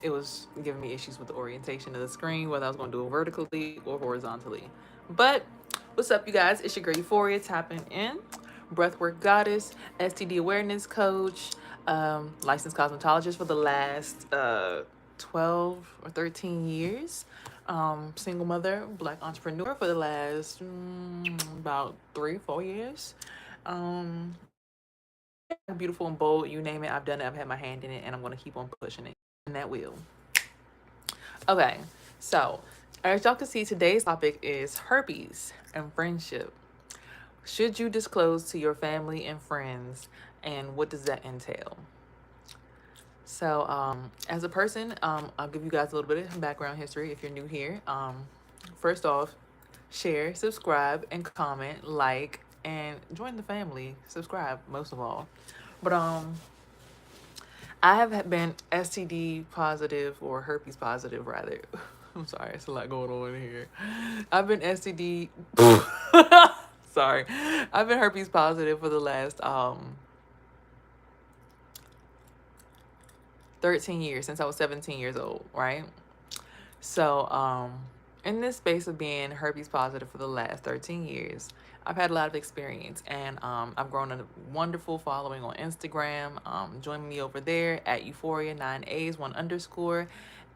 it was giving me issues with the orientation of the screen, whether I was going to do it vertically or horizontally. But what's up, you guys? It's your girl Euphoria tapping in. Breathwork goddess, STD awareness coach, licensed cosmetologist for the last 12 or 13 years. Single mother, black entrepreneur for the last about 3, 4 years. Um, Beautiful and bold, you name it, I've done it, I've had my hand in it, and I'm going to keep on pushing it. And that wheel. Okay, so as y'all can see, today's topic is herpes and friendship. Should you disclose to your family and friends, and what does that entail? So, as a person, I'll give you guys a little bit of background history if you're new here. First off, share, subscribe, and comment, like, and join the family. Subscribe most of all. But I have been STD positive, or herpes positive rather. I'm sorry, it's a lot going on here. I've been STD. Sorry, I've been herpes positive for the last 13 years, since I was 17 years old, right? So, in this space of being herpes positive for the last 13 years, I've had a lot of experience, and I've grown a wonderful following on Instagram. Join me over there at Euphoria 9A's 1_.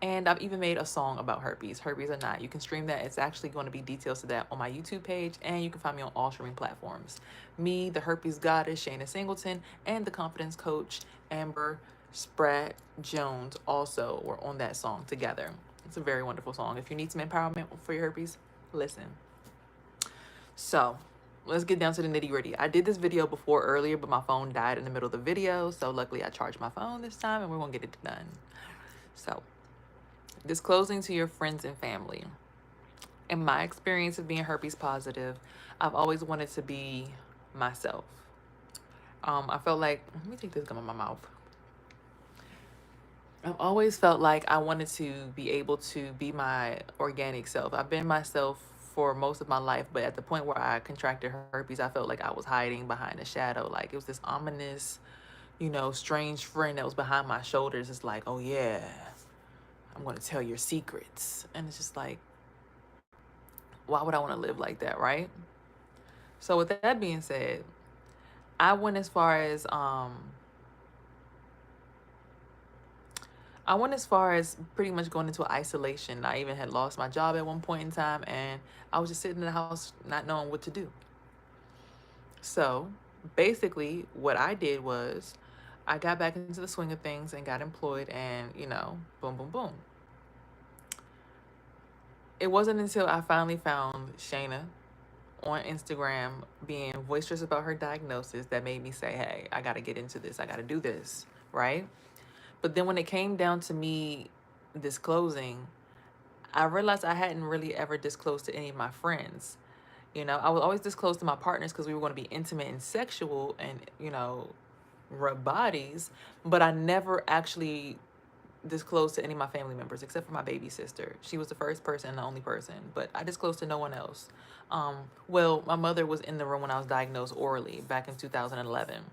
And I've even made a song about herpes, herpes or not. You can stream that. It's actually going to be details to that on my YouTube page, and you can find me on all streaming platforms. Me, the herpes goddess, Shayna Singleton, and the confidence coach, Amber Spratt Jones, also were on that song together. It's a very wonderful song. If you need some empowerment for your herpes, listen. So let's get down to the nitty gritty. I did this video before earlier, but my phone died in the middle of the video. So luckily I charged my phone this time, and we're gonna get it done. So, disclosing to your friends and family. In my experience of being herpes positive, I've always wanted to be myself. I felt like, let me take this gum in my mouth. I've always felt like I wanted to be able to be my organic self. I've been myself for most of my life, but at the point where I contracted herpes, I felt like I was hiding behind a shadow. Like it was this ominous, strange friend that was behind my shoulders. It's like, oh yeah, I'm going to tell your secrets. And it's just like, why would I want to live like that, right? So with that being said, I went as far as pretty much going into isolation. I even had lost my job at one point in time, and I was just sitting in the house not knowing what to do. So basically, what I did was I got back into the swing of things and got employed, and, boom, boom, boom. It wasn't until I finally found Shayna on Instagram being boisterous about her diagnosis that made me say, hey, I got to get into this. I got to do this, right? But then when it came down to me disclosing, I realized I hadn't really ever disclosed to any of my friends. I was always disclosed to my partners because we were going to be intimate and sexual and, rub bodies, but I never actually disclosed to any of my family members except for my baby sister. She was the first person and the only person, but I disclosed to no one else. Well, my mother was in the room when I was diagnosed orally back in 2011.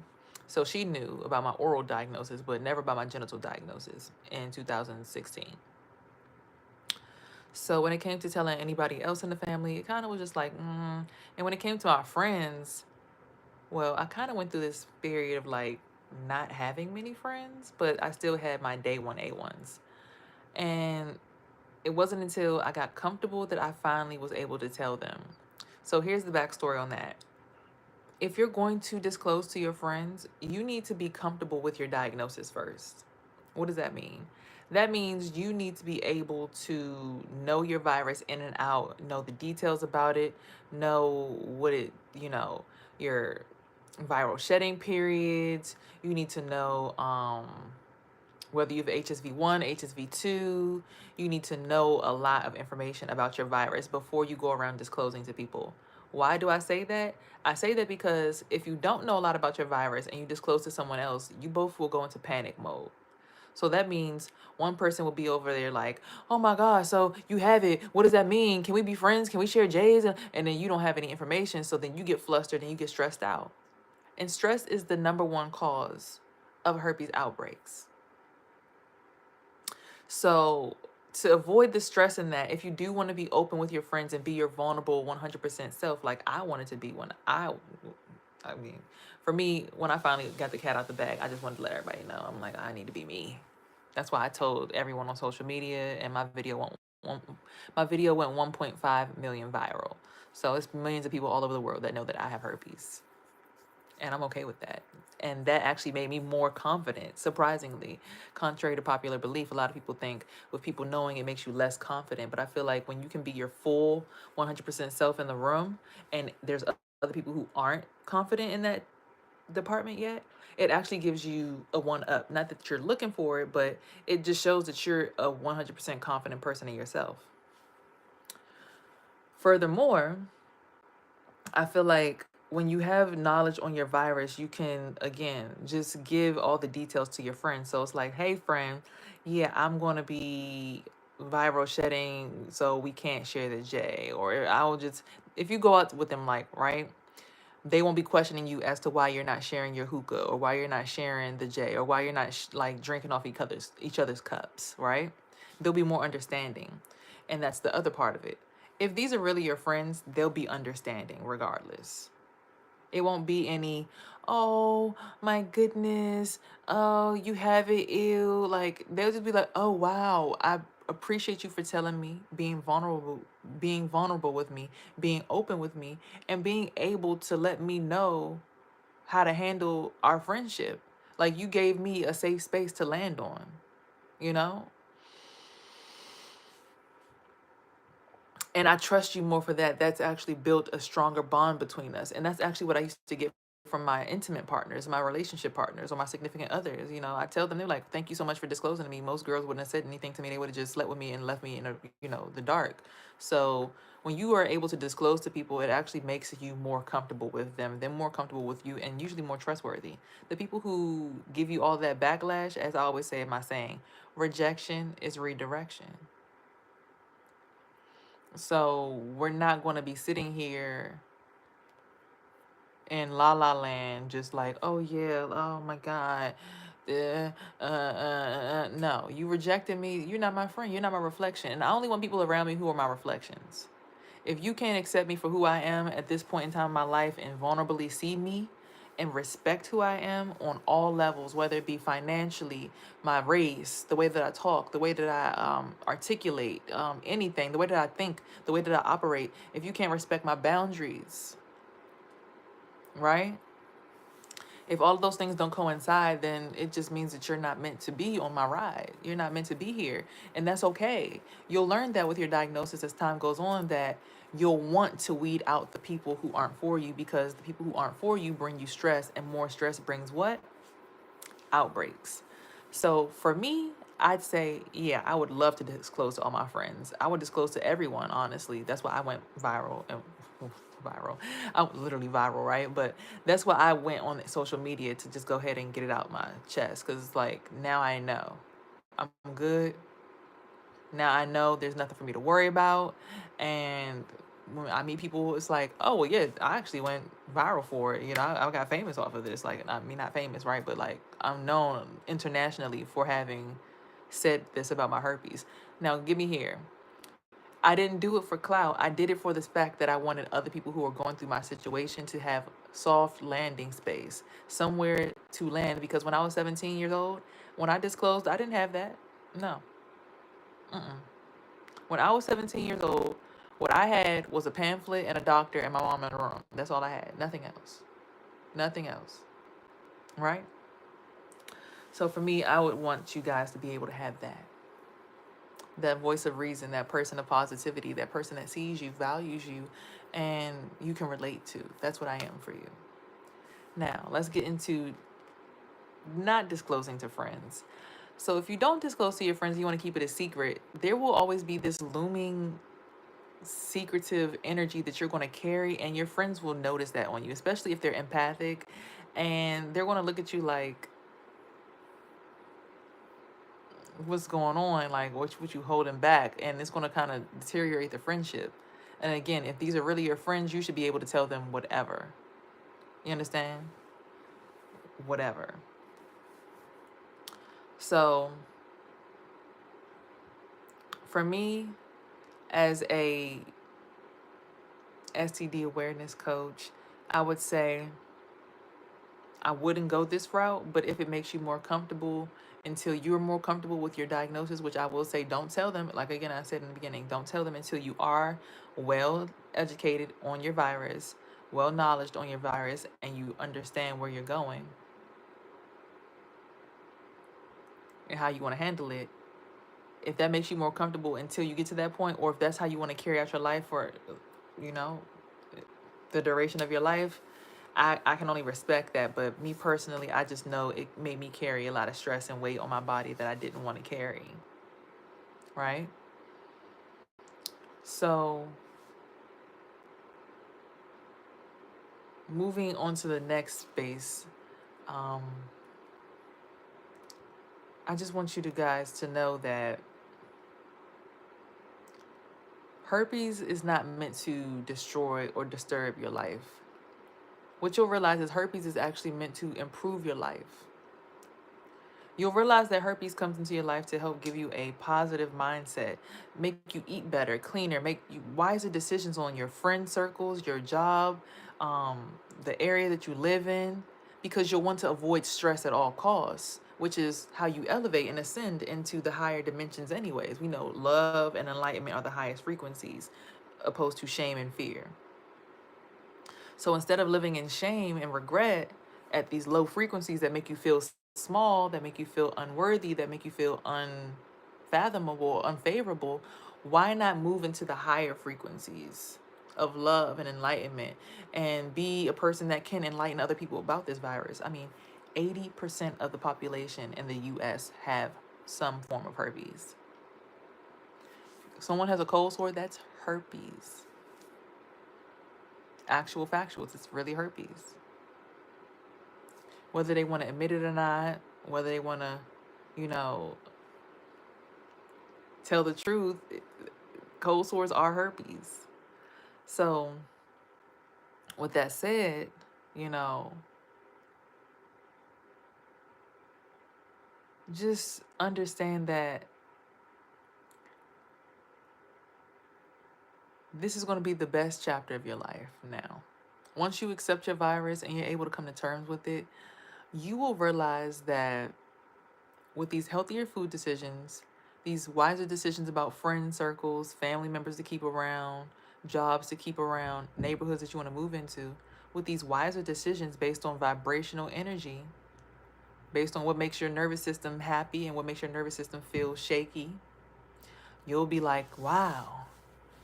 So she knew about my oral diagnosis, but never about my genital diagnosis in 2016. So when it came to telling anybody else in the family, it kind of was just like, And when it came to my friends, well, I kind of went through this period of like not having many friends, but I still had my day one A1s. And it wasn't until I got comfortable that I finally was able to tell them. So here's the backstory on that. If you're going to disclose to your friends, you need to be comfortable with your diagnosis first. What does that mean? That means you need to be able to know your virus in and out, know the details about it, know what it, your viral shedding periods. You need to know whether you have HSV1, HSV2. You need to know a lot of information about your virus before you go around disclosing to people. Why do I say that? I say that because if you don't know a lot about your virus and you disclose to someone else, you both will go into panic mode. So that means one person will be over there like, oh my God, so you have it. What does that mean? Can we be friends? Can we share J's? And then you don't have any information. So then you get flustered and you get stressed out. And stress is the number one cause of herpes outbreaks. So to avoid the stress in that, if you do want to be open with your friends and be your vulnerable 100% self, like I wanted to be when I mean, for me, when I finally got the cat out the bag, I just wanted to let everybody know. I'm like, I need to be me. That's why I told everyone on social media, and one, my video went 1.5 million viral. So it's millions of people all over the world that know that I have herpes, and I'm okay with that. And that actually made me more confident, surprisingly. Contrary to popular belief, a lot of people think with people knowing it makes you less confident. But I feel like when you can be your full 100% self in the room, and there's other people who aren't confident in that department yet, it actually gives you a one up. Not that you're looking for it, but it just shows that you're a 100% confident person in yourself. Furthermore, I feel like when you have knowledge on your virus, you can, again, just give all the details to your friend. So it's like, hey, friend, yeah, I'm going to be viral shedding, so we can't share the J. Or I'll just, if you go out with them, like, right, they won't be questioning you as to why you're not sharing your hookah, or why you're not sharing the J, or why you're not like drinking off each other's cups, right? They'll be more understanding. And that's the other part of it. If these are really your friends, they'll be understanding regardless. It won't be any, oh my goodness, oh you have it, ew. Like they'll just be like, oh wow, I appreciate you for telling me, being vulnerable with me, being open with me, and being able to let me know how to handle our friendship. Like you gave me a safe space to land on, you know? And I trust you more for that. That's actually built a stronger bond between us. And that's actually what I used to get from my intimate partners, my relationship partners, or my significant others. You know, I tell them, they're like, thank you so much for disclosing to me. Most girls wouldn't have said anything to me. They would have just slept with me and left me in the dark. So when you are able to disclose to people, it actually makes you more comfortable with them. They're more comfortable with you and usually more trustworthy. The people who give you all that backlash, as I always say in my saying, rejection is redirection. So we're not going to be sitting here in La La Land, just like, oh yeah, oh my God. No, you rejected me. You're not my friend. You're not my reflection. And I only want people around me who are my reflections. If you can't accept me for who I am at this point in time in my life and vulnerably see me and respect who I am on all levels, whether it be financially, my race, the way that I talk, the way that I articulate, anything, the way that I think, the way that I operate, if you can't respect my boundaries, right? If all of those things don't coincide, then it just means that you're not meant to be on my ride. You're not meant to be here. And that's okay. You'll learn that with your diagnosis as time goes on, that you'll want to weed out the people who aren't for you, because the people who aren't for you bring you stress, and more stress brings what? Outbreaks. So for me, I'd say, yeah, I would love to disclose to all my friends. I would disclose to everyone, honestly. That's why I went viral. And viral. I was literally viral, right? But that's why I went on social media, to just go ahead and get it out my chest. Because it's like, now I know I'm good. Now I know there's nothing for me to worry about. And when I meet people, it's like, oh, well, yeah, I actually went viral for it. You know, I got famous off of this. Like, I mean, not famous, right? But like, I'm known internationally for having said this about my herpes. Now, give me here. I didn't do it for clout. I did it for the fact that I wanted other people who are going through my situation to have soft landing space, somewhere to land. Because when I was 17 years old, when I disclosed, I didn't have that. No. Mm-mm. When I was 17 years old, what I had was a pamphlet and a doctor and my mom in the room. That's all I had. Nothing else. Nothing else. Right? So for me, I would want you guys to be able to have that. That voice of reason, that person of positivity, that person that sees you, values you, and you can relate to. That's what I am for you. Now, let's get into not disclosing to friends. So if you don't disclose to your friends, you want to keep it a secret, there will always be this looming secretive energy that you're going to carry, and your friends will notice that on you, especially if they're empathic, and they're going to look at you like, what's going on? Like, what you holding back? And it's going to kind of deteriorate the friendship. And again, if these are really your friends, you should be able to tell them whatever. You understand? Whatever. So For me, as a STD awareness coach, I would say I wouldn't go this route, but if it makes you more comfortable until you're more comfortable with your diagnosis, which I will say, don't tell them, like again, I said in the beginning, don't tell them until you are well educated on your virus, well knowledged on your virus, and you understand where you're going and how you want to handle it. If that makes you more comfortable until you get to that point, or if that's how you want to carry out your life for, you know, the duration of your life, I can only respect that. But me personally, I just know it made me carry a lot of stress and weight on my body that I didn't want to carry. Right? So, moving on to the next space, um, I just want you to guys to know that herpes is not meant to destroy or disturb your life. What you'll realize is herpes is actually meant to improve your life. You'll realize that herpes comes into your life to help give you a positive mindset, make you eat better, cleaner, make you wiser decisions on your friend circles, your job, the area that you live in, because you'll want to avoid stress at all costs, which is how you elevate and ascend into the higher dimensions anyways. We know love and enlightenment are the highest frequencies, opposed to shame and fear. So instead of living in shame and regret at these low frequencies that make you feel small, that make you feel unworthy, that make you feel unfathomable, unfavorable, why not move into the higher frequencies of love and enlightenment and be a person that can enlighten other people about this virus? I mean, 80% of the population in the US have some form of herpes. If someone has a cold sore, that's herpes. Actual factuals, it's really herpes. Whether they want to admit it or not, whether they want to, you know, tell the truth, cold sores are herpes. So, with that said, you know, just understand that this is going to be the best chapter of your life now. Once you accept your virus and you're able to come to terms with it, you will realize that with these healthier food decisions, these wiser decisions about friend circles, family members to keep around, jobs to keep around, neighborhoods that you want to move into, with these wiser decisions based on vibrational energy, based on what makes your nervous system happy and what makes your nervous system feel shaky, you'll be like, wow,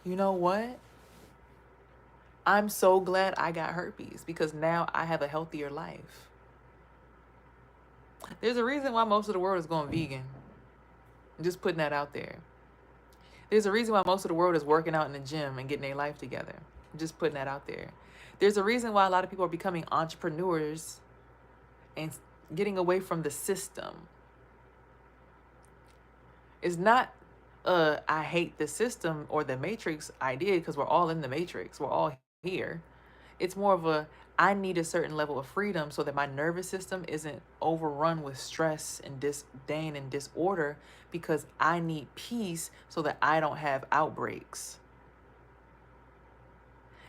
you know what? I'm so glad I got herpes because now I have a healthier life. There's a reason why most of the world is going vegan. I'm just putting that out there. There's a reason why most of the world is working out in the gym and getting their life together. I'm just putting that out there. There's a reason why a lot of people are becoming entrepreneurs and getting away from the system. It's not I hate the system or the matrix idea, because we're all in the matrix. We're all here. It's more of a, I need a certain level of freedom so that my nervous system isn't overrun with stress and disdain and disorder, because I need peace so that I don't have outbreaks.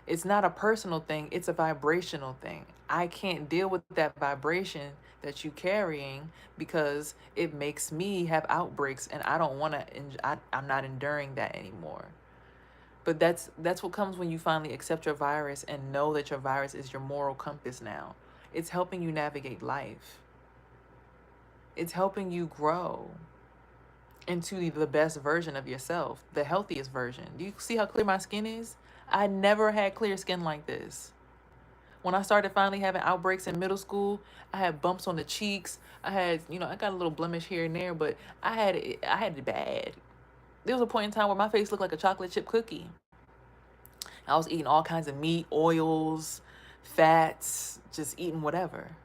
It's not a personal thing, it's a vibrational thing. I can't deal with that vibration that you carrying because it makes me have outbreaks, and I don't want to, I'm not enduring that anymore. But that's what comes when you finally accept your virus and know that your virus is your moral compass now. It's helping you navigate life. It's helping you grow into the best version of yourself, the healthiest version. Do you see how clear my skin is? I never had clear skin like this. When I started finally having outbreaks in middle school, I had bumps on the cheeks. I had, I got a little blemish here and there, but I had it bad. There was a point in time where my face looked like a chocolate chip cookie. I was eating all kinds of meat, oils, fats, just eating whatever.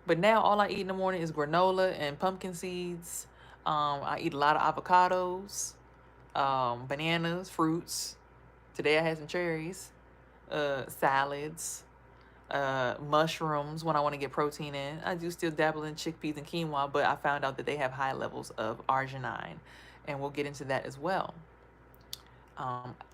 But now all I eat in the morning is granola and pumpkin seeds. I eat a lot of avocados, bananas, fruits. Today I had some cherries, salads, mushrooms when I want to get protein in. I do still dabble in chickpeas and quinoa, but I found out that they have high levels of arginine. and we'll get into that as well.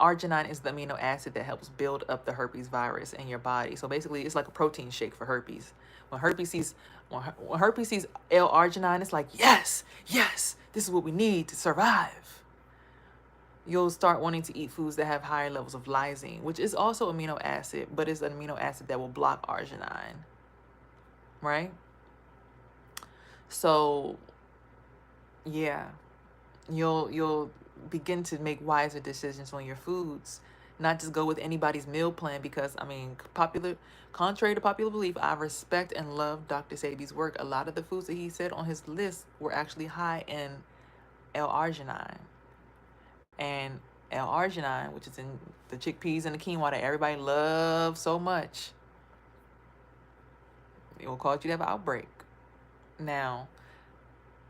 Arginine is the amino acid that helps build up the herpes virus in your body. So basically, it's like a protein shake for herpes. When herpes sees when herpes sees L-arginine, it's like, yes, yes, this is what we need to survive. You'll start wanting to eat foods that have higher levels of lysine, which is also amino acid, but it's an amino acid that will block arginine, right? So yeah, you'll begin to make wiser decisions on your foods, not just go with anybody's meal plan. Because I mean, contrary to popular belief, I respect and love Dr. Sebi's work. A lot of the foods that he said on his list were actually high in L-arginine, and L-arginine, which is in the chickpeas and the quinoa that everybody loves so much, it will cause you to have an outbreak. Now,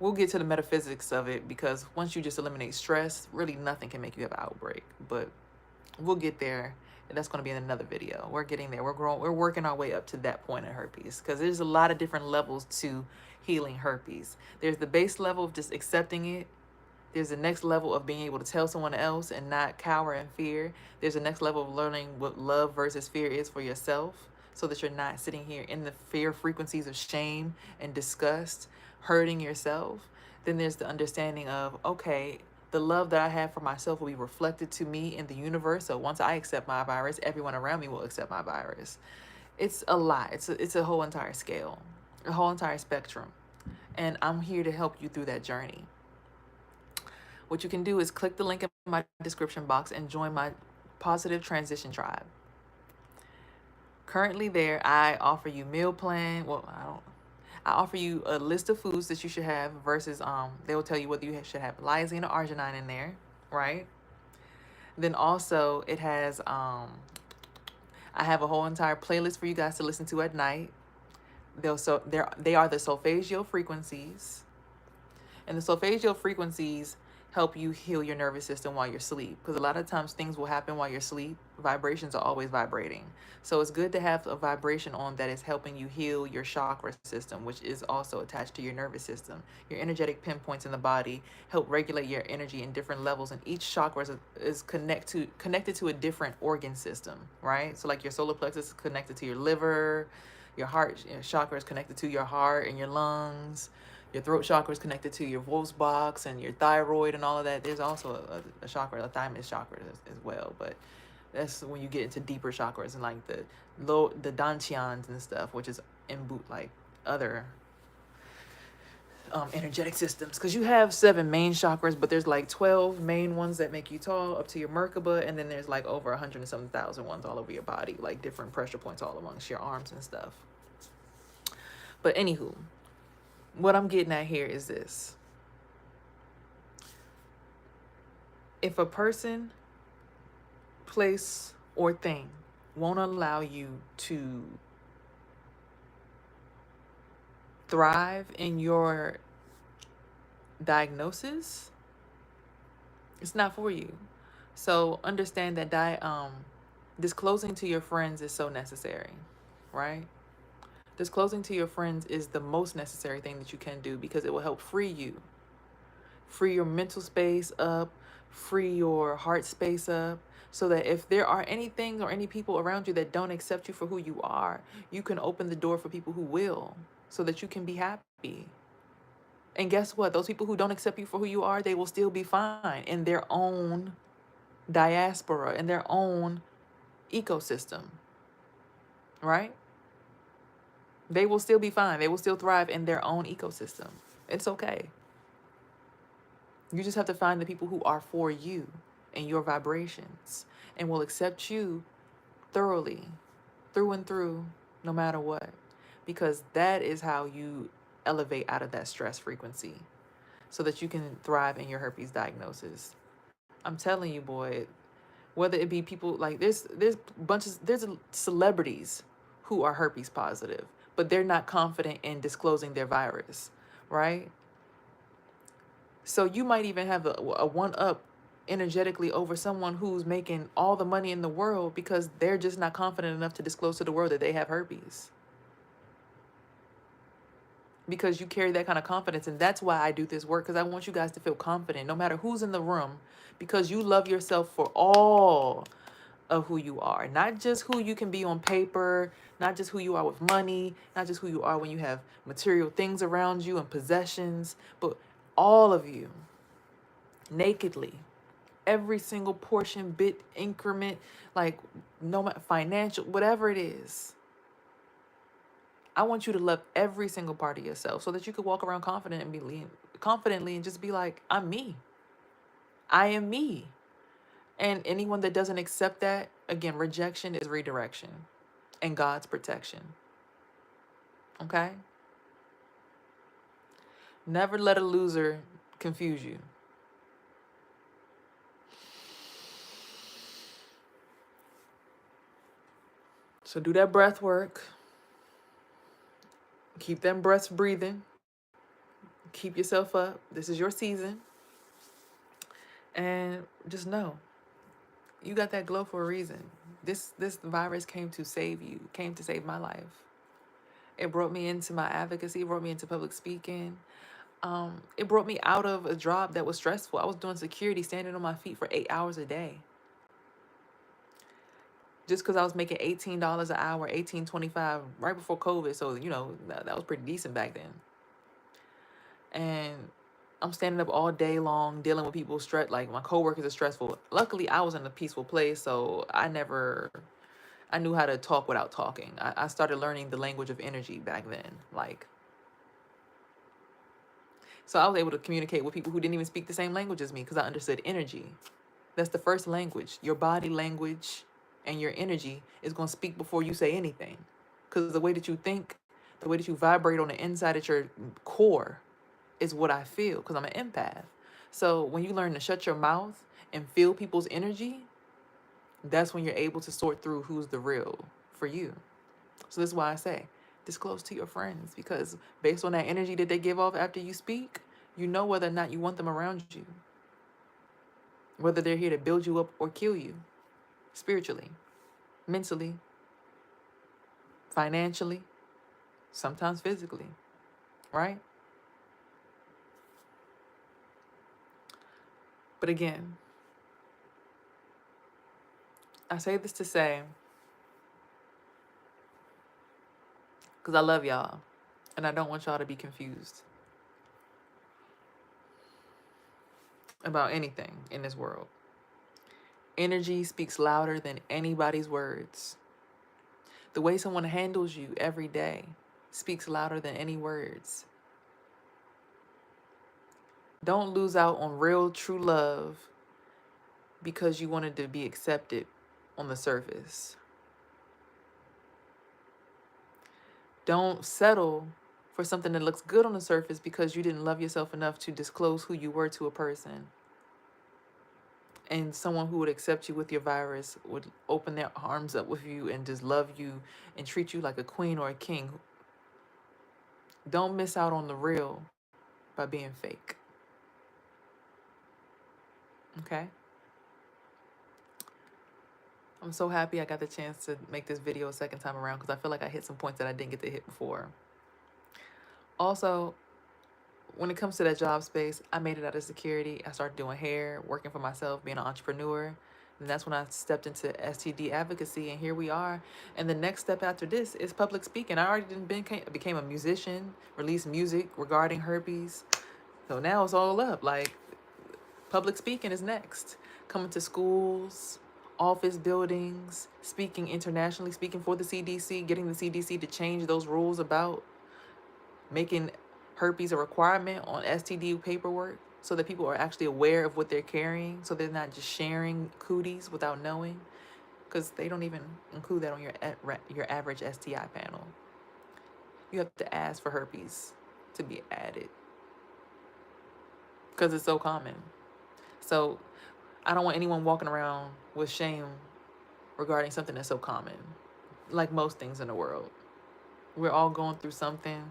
we'll get to the metaphysics of it, because once you just eliminate stress, really nothing can make you have an outbreak. But we'll get there. That's going to be in another video. We're getting there. We're working our way up to that point in herpes, because there's a lot of different levels to healing herpes. There's the base level of just accepting it. There's the next level of being able to tell someone else and not cower in fear. There's the next level of learning what love versus fear is for yourself, so that you're not sitting here in the fear frequencies of shame and disgust, hurting yourself. Then there's the understanding of, okay, the love that I have for myself will be reflected to me in the universe. So once I accept my virus, everyone around me will accept my virus. It's a lot. It's a whole entire scale, a whole entire spectrum. And I'm here to help you through that journey. What you can do is click the link in my description box and join my Positive Transition Tribe. Currently there, I offer you meal plan. Well, I offer you a list of foods that you should have versus they will tell you whether you should have lysine or arginine in there, right? Then also it has I have a whole entire playlist for you guys to listen to at night. They are the solfeggio frequencies. And the solfeggio frequencies help you heal your nervous system while you're asleep. Because a lot of times things will happen while you're asleep. Vibrations are always vibrating. So it's good to have a vibration on that is helping you heal your chakra system, which is also attached to your nervous system. Your energetic pinpoints in the body help regulate your energy in different levels. And each chakra is connected to a different organ system, right? So like your solar plexus is connected to your liver. Your heart chakra is connected to your heart and your lungs. Your throat chakra is connected to your voice box and your thyroid and all of that. There's also a chakra, a thymus chakra as well. But that's when you get into deeper chakras and like the danchyans and stuff, which is like other energetic systems. Because you have 7 main chakras, but there's like 12 main ones that make you tall up to your Merkaba. And then there's like over 100 and something thousand ones all over your body, like different pressure points all amongst your arms and stuff. But anywho, what I'm getting at here is this. If a person, place, or thing won't allow you to thrive in your diagnosis, it's not for you. So understand that disclosing to your friends is so necessary, right? Disclosing to your friends is the most necessary thing that you can do, because it will help free you. Free your mental space up, free your heart space up, so that if there are any things or any people around you that don't accept you for who you are, you can open the door for people who will, so that you can be happy. And guess what? Those people who don't accept you for who you are, they will still be fine in their own diaspora, in their own ecosystem, right? They will still be fine. They will still thrive in their own ecosystem. It's okay. You just have to find the people who are for you and your vibrations and will accept you thoroughly, through and through, no matter what. Because that is how you elevate out of that stress frequency, so that you can thrive in your herpes diagnosis. I'm telling you, boy, whether it be people like there's celebrities who are herpes positive, but they're not confident in disclosing their virus, right? So you might even have a one-up energetically over someone who's making all the money in the world, because they're just not confident enough to disclose to the world that they have herpes. because you carry that kind of confidence. And that's why I do this work, because I want you guys to feel confident no matter who's in the room, because you love yourself for all of who you are, not just who you can be on paper, not just who you are with money, not just who you are when you have material things around you and possessions, but all of you nakedly, every single portion, bit, increment, like no matter financial, whatever it is. I want you to love every single part of yourself so that you could walk around confident and confidently and just be like, I'm me. I am me. And anyone that doesn't accept that, again, rejection is redirection and God's protection. Okay? Never let a loser confuse you. So do that breath work. Keep them breaths breathing. Keep yourself up. This is your season. And just know, you got that glow for a reason. This virus came to save you, came to save my life. It brought me into my advocacy, it brought me into public speaking. It brought me out of a job that was stressful. I was doing security, standing on my feet for 8 hours a day. Just because I was making $18 an hour, $18.25 right before COVID. So, that was pretty decent back then. And I'm standing up all day long dealing with people stress. Like my coworkers are stressful. Luckily, I was in a peaceful place, so I knew how to talk without talking. I started learning the language of energy back then. So I was able to communicate with people who didn't even speak the same language as me because I understood energy. That's the first language. Your body language and your energy is going to speak before you say anything. Because the way that you think, the way that you vibrate on the inside at your core is what I feel because I'm an empath. So when you learn to shut your mouth and feel people's energy, that's when you're able to sort through who's the real for you. So that's why I say, disclose to your friends, because based on that energy that they give off after you speak, you know whether or not you want them around you, whether they're here to build you up or kill you, spiritually, mentally, financially, sometimes physically, right? But again, I say this to say, because I love y'all and I don't want y'all to be confused about anything in this world. Energy speaks louder than anybody's words. The way someone handles you every day speaks louder than any words. Don't lose out on real, true love because you wanted to be accepted on the surface. Don't settle for something that looks good on the surface because you didn't love yourself enough to disclose who you were to a person. And someone who would accept you with your virus would open their arms up with you and just love you and treat you like a queen or a king. Don't miss out on the real by being fake. Okay? I'm so happy I got the chance to make this video a second time around because I feel like I hit some points that I didn't get to hit before. Also, when it comes to that job space, I made it out of security. I started doing hair, working for myself, being an entrepreneur. And that's when I stepped into STD advocacy, and here we are. And the next step after this is public speaking. I already became a musician, released music regarding herpes. So now it's all up. Like, public speaking is next. Coming to schools, office buildings, speaking internationally, speaking for the CDC, getting the CDC to change those rules about making herpes a requirement on STD paperwork so that people are actually aware of what they're carrying, so they're not just sharing cooties without knowing, because they don't even include that on your average STI panel. You have to ask for herpes to be added because it's so common. So I don't want anyone walking around with shame regarding something that's so common, like most things in the world. We're all going through something.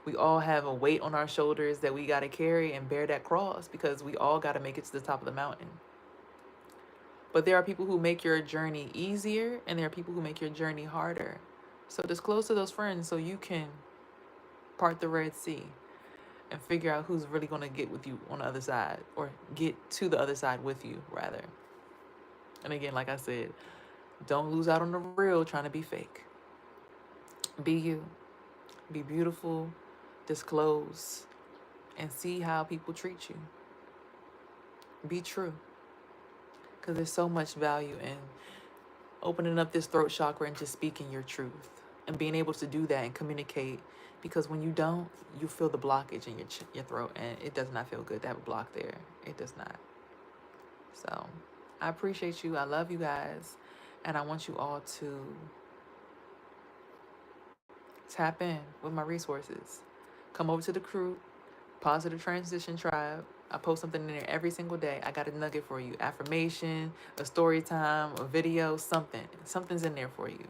We all have a weight on our shoulders that we got to carry and bear that cross because we all got to make it to the top of the mountain. But there are people who make your journey easier and there are people who make your journey harder. So disclose to those friends so you can part the Red Sea and figure out who's really going to get with you on the other side, or get to the other side with you, rather. And again, like I said, don't lose out on the real trying to be fake. Be you. Be beautiful. Disclose. And see how people treat you. Be true. Because there's so much value in opening up this throat chakra and just speaking your truth. And being able to do that and communicate. Because when you don't, you feel the blockage in your throat. And it does not feel good to have a block there. It does not. So I appreciate you. I love you guys. And I want you all to tap in with my resources. Come over to the crew, Positive Transition Tribe. I post something in there every single day. I got a nugget for you. Affirmation, a story time, a video, something. Something's in there for you,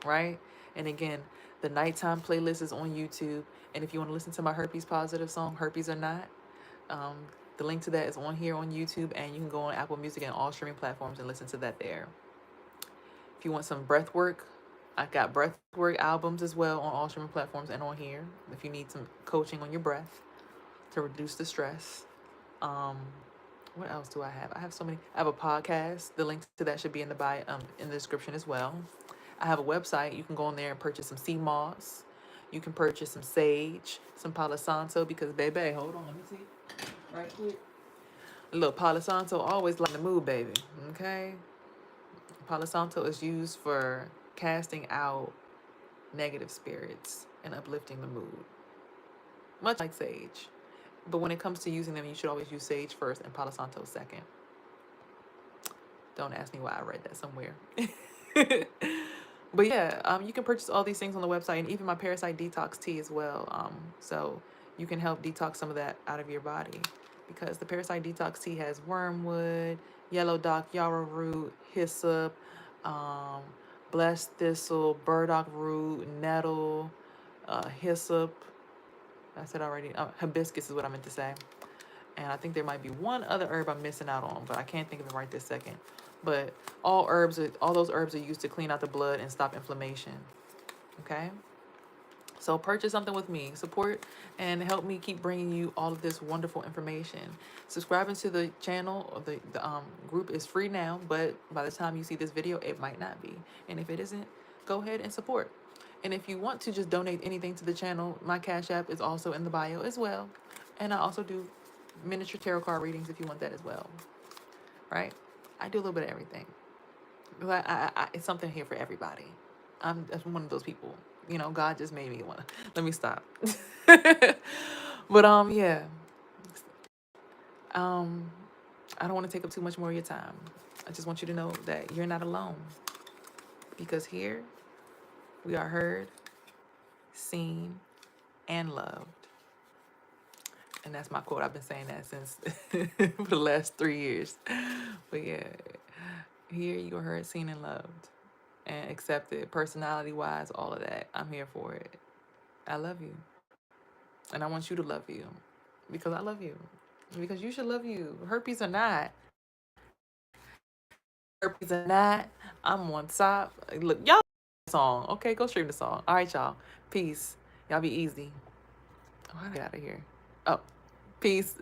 right? And again, the nighttime playlist is on YouTube. And if you want to listen to my Herpes Positive song, Herpes or Not, the link to that is on here on YouTube, and you can go on Apple Music and all streaming platforms and listen to that there. If you want some breath work, I got breath work albums as well on all streaming platforms and on here. If you need some coaching on your breath to reduce the stress. What else do I have? I have so many. I have a podcast. The link to that should be in the bio, in the description as well. I have a website. You can go on there and purchase some sea moss. You can purchase some sage, some Palo Santo, because baby, hold on, let me see. Right quick. Look, Palo Santo always like the mood, baby. Okay? Palo Santo is used for casting out negative spirits and uplifting the mood, much like sage. But when it comes to using them, you should always use sage first and Palo Santo second. Don't ask me why I read that somewhere. But yeah, you can purchase all these things on the website, and even my Parasite Detox tea as well. So you can help detox some of that out of your body, because the Parasite Detox tea has wormwood, yellow dock, yarrow root, hyssop, blessed thistle, burdock root, nettle, hyssop. I said already. Hibiscus is what I meant to say. And I think there might be one other herb I'm missing out on, but I can't think of it right this second. But all those herbs are used to clean out the blood and stop inflammation. Okay? So purchase something with me, support, and help me keep bringing you all of this wonderful information. Subscribing to the channel or the group is free now, but by the time you see this video, it might not be. And if it isn't, go ahead and support. And if you want to just donate anything to the channel, my Cash App is also in the bio as well. And I also do miniature tarot card readings if you want that as well. Right? I do a little bit of everything. But it's something here for everybody. I'm one of those people. You know, God just made me want to. Let me stop. But yeah. I don't want to take up too much more of your time. I just want you to know that you're not alone. Because here we are heard, seen, and loved. And that's my quote. I've been saying that since for the last 3 years. But yeah, here you are heard, seen, and loved. And accepted, personality-wise, all of that. I'm here for it. I love you. And I want you to love you. Because I love you. Because you should love you. Herpes or not. Herpes or not. I'm on top. Look, y'all song. Okay, go stream the song. All right, y'all. Peace. Y'all be easy. Oh, I got out of here. Oh, peace.